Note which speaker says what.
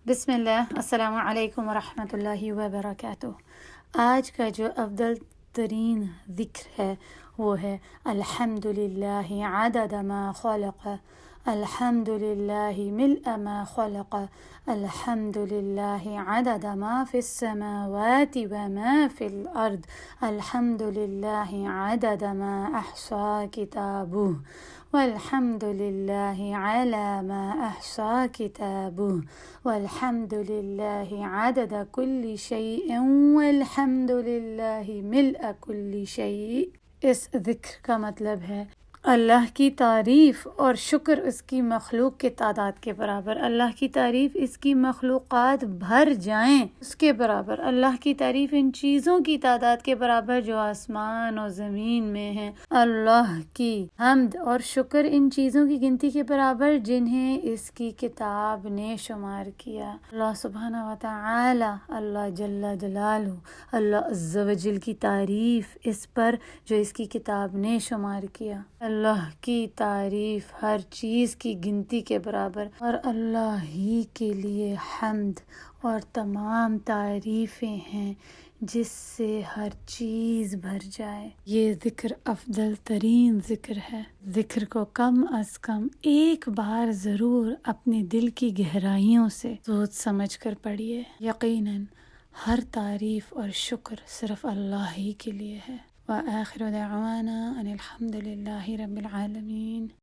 Speaker 1: بسم اللہ، السلام علیکم ورحمۃ اللہ وبرکاتہ۔ آج کا جو افضل ترین ذکر ہے وہ ہے الحمد للہ عدد ما خلق، الحمد للہ ملء ما خلق، الحمد للہ عدد ما فی السماوات وما فی الارض، الحمد للہ عدد ما احصى کتابہ، والحمد للہ علی ما احصى کتابہ، والحمد للہ عدد کل شیء، والحمد للہ ملء کل شیء۔ اس ذکر کا مطلب ہے اللہ کی تعریف اور شکر اس کی مخلوق کے تعداد کے برابر، اللہ کی تعریف اس کی مخلوقات بھر جائیں اس کے برابر، اللہ کی تعریف ان چیزوں کی تعداد کے برابر جو آسمان اور زمین میں ہیں، اللہ کی حمد اور شکر ان چیزوں کی گنتی کے برابر جنہیں اس کی کتاب نے شمار کیا۔ اللہ سبحانہ و تعالی، اللہ جل جلالہ، اللہ عز و جل کی تعریف اس پر جو اس کی کتاب نے شمار کیا۔ اللہ کی تعریف ہر چیز کی گنتی کے برابر، اور اللہ ہی کے لیے حمد اور تمام تعریفیں ہیں جس سے ہر چیز بھر جائے۔ یہ ذکر افضل ترین ذکر ہے۔ ذکر کو کم از کم ایک بار ضرور اپنے دل کی گہرائیوں سے سوچ سمجھ کر پڑھیے۔ یقیناً ہر تعریف اور شکر صرف اللہ ہی کے لیے ہے۔ وآخر دعوانا ان الحمد للہ رب العالمین۔